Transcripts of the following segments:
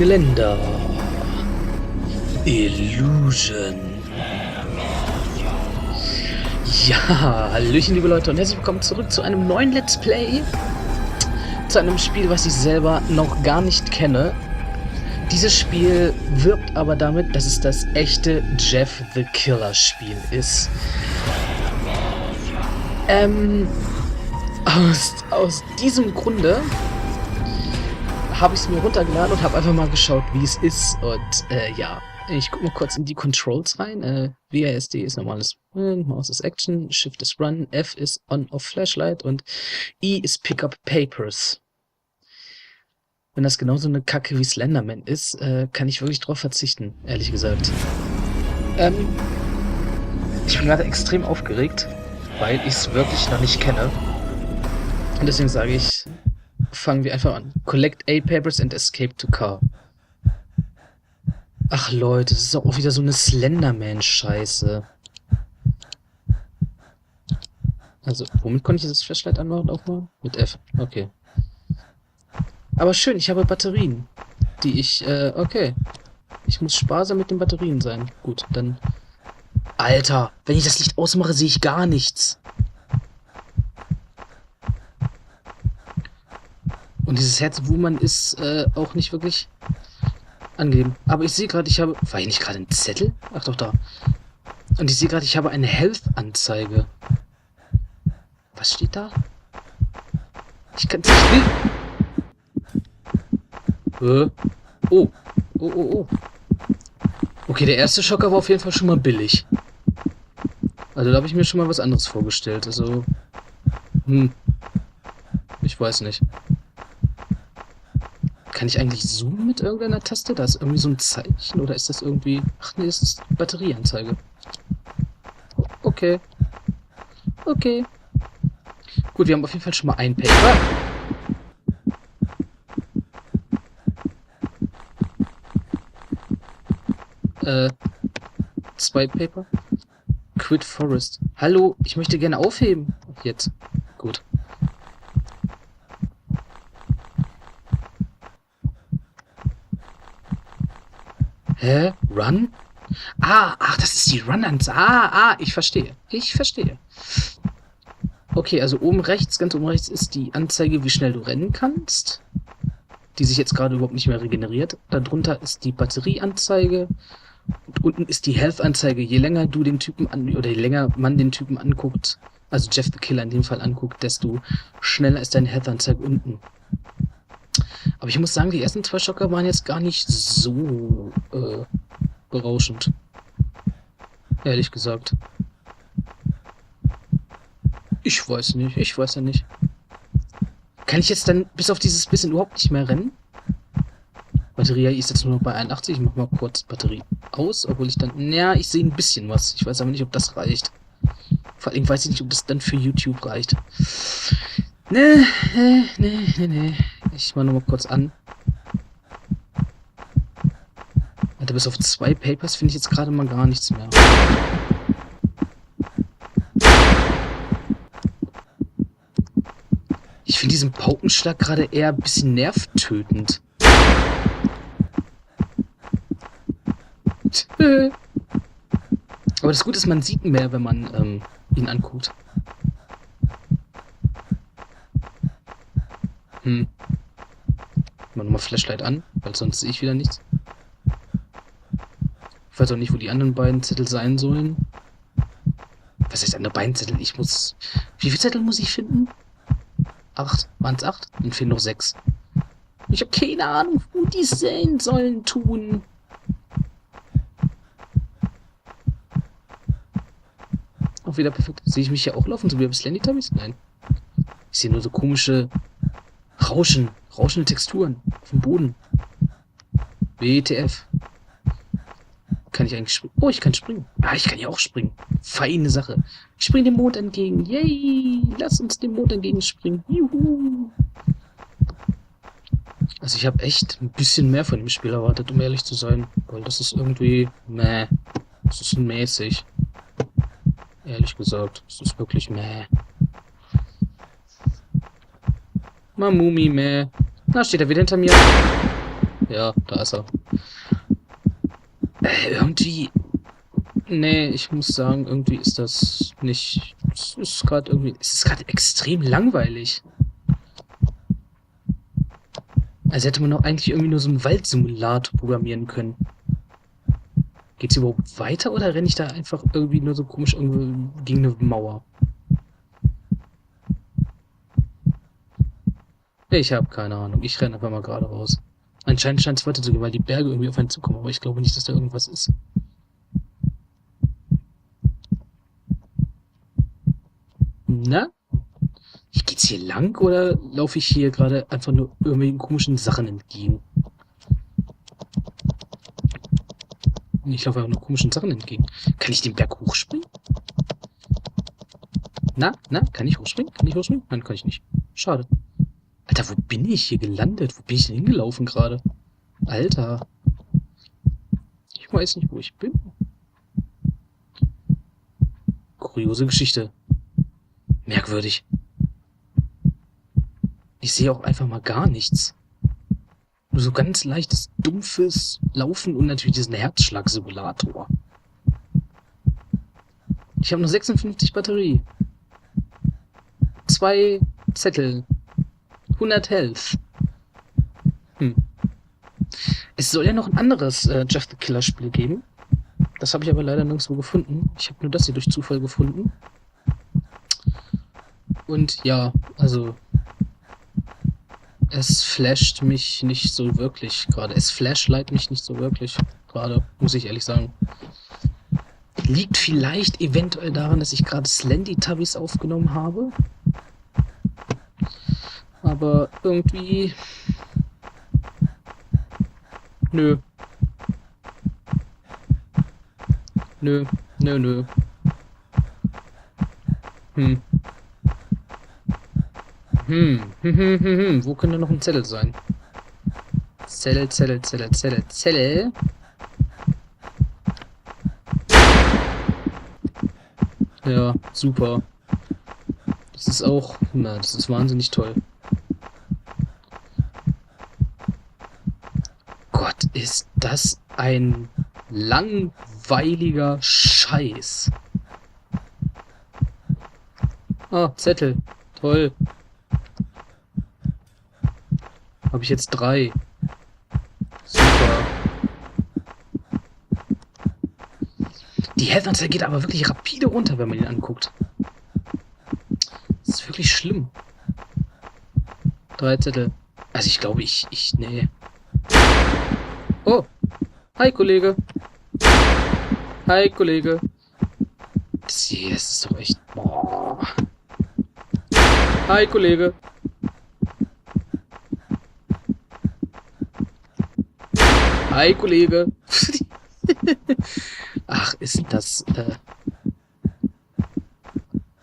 Verschiedene Länder. Illusion. Ja, hallöchen liebe Leute und herzlich willkommen zurück zu einem neuen Let's Play. Zu einem Spiel, was ich selber noch gar nicht kenne. Dieses Spiel wirbt aber damit, dass es das echte Jeff the Killer Spiel ist. Aus diesem Grunde habe ich es mir runtergeladen und habe einfach mal geschaut, wie es ist. Und ja, ich gucke mal kurz in die Controls rein. WASD ist normales Maus ist Action, Shift ist Run, F ist On-Off Flashlight und I ist Pick Up Papers. Wenn das genauso eine Kacke wie Slenderman ist, kann ich wirklich drauf verzichten, ehrlich gesagt. Ich bin gerade extrem aufgeregt, weil ich es wirklich noch nicht kenne. Und deswegen sage ich, fangen wir einfach an. Collect 8 Papers and Escape to Car. Ach Leute, das ist auch wieder so eine Slenderman-Scheiße. Also, womit konnte ich das Flashlight anmachen auch mal? Mit F, okay. Aber schön, ich habe Batterien, die ich, okay. Ich muss sparsam mit den Batterien sein. Gut, dann... Alter, wenn ich das Licht ausmache, sehe ich gar nichts. Und dieses Herzwummern ist, auch nicht wirklich angegeben. Aber ich sehe gerade, ich habe... War hier nicht gerade ein Zettel? Ach doch, da. Und ich sehe gerade, ich habe eine Health-Anzeige. Was steht da? Ich kann es nicht... Oh. Oh. Okay, der erste Schocker war auf jeden Fall schon mal billig. Also da habe ich mir schon mal was anderes vorgestellt. Also... Ich weiß nicht. Kann ich eigentlich zoomen mit irgendeiner Taste? Da ist irgendwie so ein Zeichen. Oder ist das irgendwie... Ach nee, das ist Batterieanzeige. Okay. Okay. Gut, wir haben auf jeden Fall schon mal ein Paper. 2 Paper. Quit Forest. Hallo, ich möchte gerne aufheben. Jetzt. Gut. Hä? Run? Ach, das ist die Run-Anzeige. Ich verstehe. Okay, also oben rechts, ganz oben rechts ist die Anzeige, wie schnell du rennen kannst. Die sich jetzt gerade überhaupt nicht mehr regeneriert. Darunter ist die Batterieanzeige. Und unten ist die Health-Anzeige. Je länger du den Typen oder je länger man den Typen anguckt, also Jeff the Killer in dem Fall anguckt, desto schneller ist deine Health-Anzeige unten. Aber ich muss sagen, die ersten 2 Schocker waren jetzt gar nicht so berauschend. Ehrlich gesagt. Ich weiß ja nicht. Kann ich jetzt dann bis auf dieses bisschen überhaupt nicht mehr rennen? Batterie ist jetzt nur noch bei 81. Ich mach mal kurz Batterie aus, obwohl ich dann... Naja, ich sehe ein bisschen was. Ich weiß aber nicht, ob das reicht. Vor allem weiß ich nicht, ob das dann für YouTube reicht. Nee. Ich mach nur mal kurz an. Alter, bis auf 2 Papers finde ich jetzt gerade mal gar nichts mehr. Ich finde diesen Paukenschlag gerade eher ein bisschen nervtötend. Aber das Gute ist, man sieht mehr, wenn man ihn anguckt. Mal nochmal Flashlight an, weil sonst sehe ich wieder nichts. Ich weiß auch nicht, wo die anderen beiden Zettel sein sollen. Was heißt andere beiden Zettel? Wie viele Zettel muss ich finden? 8. Waren es 8? Dann fehlen noch 6. Ich habe keine Ahnung, wo die sein sollen tun. Auch wieder perfekt. Sehe ich mich hier auch laufen, so wie bei Slendy-Tabbies? Nein. Ich sehe nur so komische rauschende Texturen auf dem Boden. WTF. Kann ich eigentlich springen? Oh, ich kann springen. Ich kann ja auch springen. Feine Sache. Ich springe dem Mond entgegen. Yay! Lass uns dem Mond entgegenspringen. Juhu! Also ich habe echt ein bisschen mehr von dem Spiel erwartet, um ehrlich zu sein. Weil das ist irgendwie... Meh. Das ist mäßig. Ehrlich gesagt. Das ist wirklich meh. Mamumi meh. Na, steht er wieder hinter mir. Ja, da ist er. Irgendwie... Nee, ich muss sagen, irgendwie ist das nicht... Es ist gerade irgendwie... Es ist gerade extrem langweilig. Also hätte man doch eigentlich irgendwie nur so einen Waldsimulator programmieren können. Geht's überhaupt weiter oder renne ich da einfach irgendwie nur so komisch irgendwo gegen eine Mauer? Ich habe keine Ahnung. Ich renne einfach mal gerade raus. Anscheinend scheint es weiterzugehen, weil die Berge irgendwie auf einen zukommen, aber ich glaube nicht, dass da irgendwas ist. Na? Geht's hier lang oder laufe ich hier gerade einfach nur irgendwelchen komischen Sachen entgegen? Ich laufe einfach nur komischen Sachen entgegen. Kann ich den Berg hochspringen? Na, kann ich hochspringen? Kann ich hochspringen? Nein, kann ich nicht. Schade. Alter, wo bin ich hier gelandet? Wo bin ich denn hingelaufen gerade? Alter. Ich weiß nicht, wo ich bin. Kuriose Geschichte. Merkwürdig. Ich sehe auch einfach mal gar nichts. Nur so ganz leichtes, dumpfes Laufen und natürlich diesen Herzschlag-Simulator. Ich habe nur 56 Batterie. 2 Zettel. 100 Health. Es soll ja noch ein anderes Jeff the Killer Spiel geben. Das habe ich aber leider nirgendwo gefunden. Ich habe nur das hier durch Zufall gefunden. Und ja, also es flasht mich nicht so wirklich gerade. Es flashlight mich nicht so wirklich gerade, muss ich ehrlich sagen. Liegt vielleicht eventuell daran, dass ich gerade Slendy-Tabbies aufgenommen habe. Aber irgendwie... Nö. Nö. Wo könnte noch ein Zettel sein? Zettel. Ja, super. Das ist auch... Na, das ist wahnsinnig toll. Gott, ist das ein langweiliger Scheiß. Ah, Zettel. Toll. Habe ich jetzt 3. Super. Die Health-Anzahl geht aber wirklich rapide runter, wenn man ihn anguckt. Das ist wirklich schlimm. 3 Zettel. Also ich glaube, nee. Oh. Hi, Kollege. Hi, Kollege. Das ist doch echt... Boah. Hi, Kollege. Hi, Kollege. Ach, ist das...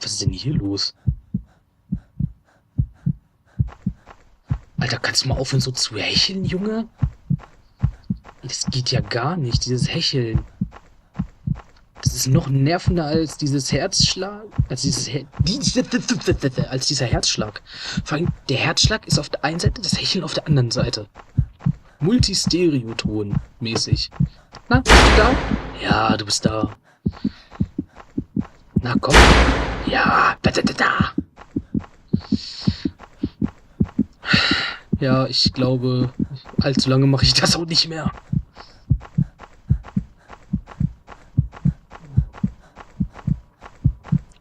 Was ist denn hier los? Alter, kannst du mal aufhören so zu hecheln, Junge? Das geht ja gar nicht, dieses Hecheln. Das ist noch nervender als dieses Herzschlag. Als dieser Herzschlag. Vor allem, der Herzschlag ist auf der einen Seite, das Hecheln auf der anderen Seite. Multistereoton mäßig. Na, bist du da? Ja, du bist da. Na komm. Ja, da. Ja, ich glaube, allzu lange mache ich das auch nicht mehr.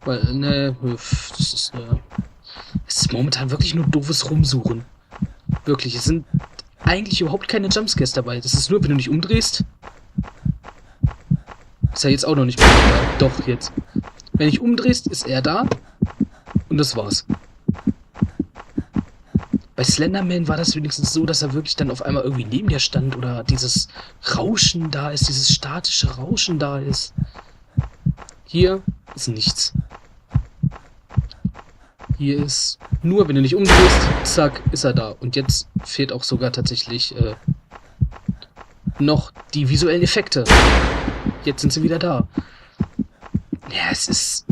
Weil, ne, es ist momentan wirklich nur doofes Rumsuchen. Wirklich, es sind eigentlich überhaupt keine Jumpscares dabei. Das ist nur, wenn du dich umdrehst. Ist er jetzt auch noch nicht mehr da. Doch, jetzt. Wenn du dich umdrehst, ist er da. Und das war's. Bei Slenderman war das wenigstens so, dass er wirklich dann auf einmal irgendwie neben dir stand oder dieses Rauschen da ist, dieses statische Rauschen da ist. Hier ist nichts. Hier ist nur, wenn du dich umdrehst, zack, ist er da. Und jetzt fehlt auch sogar tatsächlich noch die visuellen Effekte. Jetzt sind sie wieder da. Ja, es ist...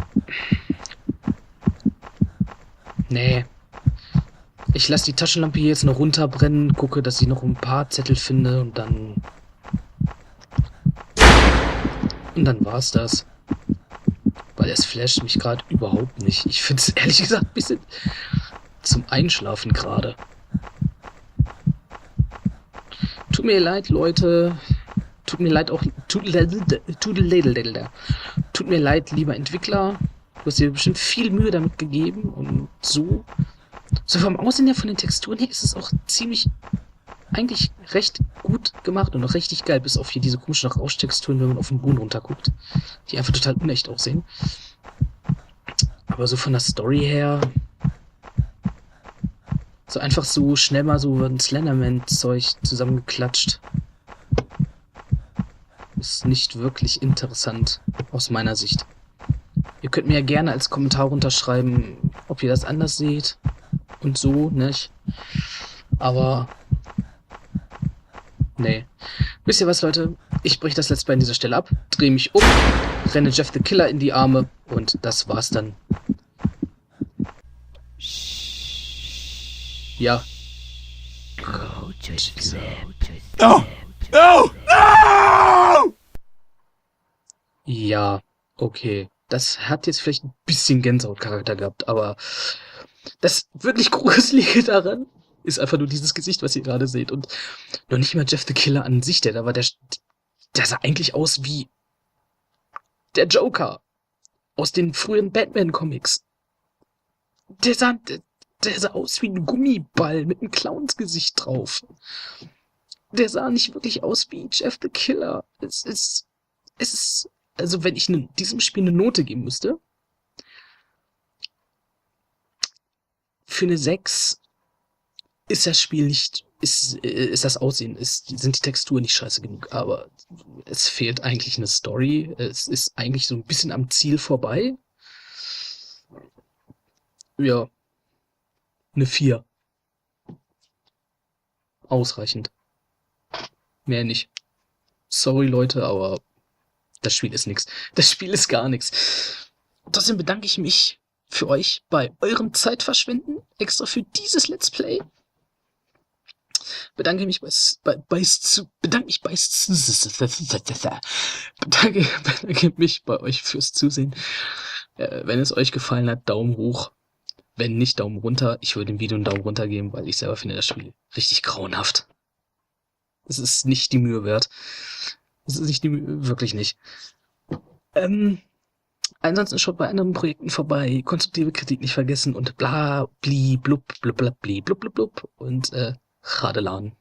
Nee. Ich lasse die Taschenlampe hier jetzt noch runterbrennen, gucke, dass ich noch ein paar Zettel finde und dann... Und dann war's das. Weil es flasht mich gerade überhaupt nicht. Ich finde es ehrlich gesagt ein bisschen zum Einschlafen gerade. Tut mir leid, Leute. Tut mir leid auch... Tut mir leid, lieber Entwickler. Du hast dir bestimmt viel Mühe damit gegeben und so. So vom Aussehen her, von den Texturen her, ist es auch ziemlich... eigentlich recht gut gemacht und auch richtig geil, bis auf hier diese komischen Rauschtexturen, wenn man auf den Boden runterguckt, die einfach total unecht aussehen. Aber so von der Story her, so einfach so schnell mal so ein Slenderman-Zeug zusammengeklatscht, ist nicht wirklich interessant aus meiner Sicht. Ihr könnt mir ja gerne als Kommentar runterschreiben, ob ihr das anders seht und so, nicht? Aber nee. Wisst ihr was, Leute? Ich breche das Let's Play an dieser Stelle ab, drehe mich um, renne Jeff the Killer in die Arme und das war's dann. Ja. No! No! No! Ja, okay. Das hat jetzt vielleicht ein bisschen Gänsehautcharakter gehabt, aber das wirklich Gruselige daran ist einfach nur dieses Gesicht, was ihr gerade seht. Und noch nicht mal Jeff the Killer an sich, der sah eigentlich aus wie der Joker aus den frühen Batman-Comics. Der sah aus wie ein Gummiball mit einem Clownsgesicht drauf. Der sah nicht wirklich aus wie Jeff the Killer. Es ist, also wenn ich diesem Spiel eine Note geben müsste, für eine 6 ist das Spiel nicht, ist das Aussehen, sind die Texturen nicht scheiße genug, aber es fehlt eigentlich eine Story. Es ist eigentlich so ein bisschen am Ziel vorbei. Ja, eine 4. Ausreichend. Mehr nicht. Sorry, Leute, aber das Spiel ist nix. Das Spiel ist gar nichts. Trotzdem bedanke ich mich für euch bei eurem Zeitverschwenden, extra für dieses Let's Play. Bedanke mich bei euch fürs Zusehen. Wenn es euch gefallen hat, Daumen hoch. Wenn nicht, Daumen runter. Ich würde dem Video einen Daumen runter geben, weil ich selber finde das Spiel richtig grauenhaft. Es ist nicht die Mühe wert. Es ist nicht die Mühe, wirklich nicht. Ansonsten schaut bei anderen Projekten vorbei, konstruktive Kritik nicht vergessen und bla, bli, blub, blub, blub, bli, blub, blub, blub und Radeladen.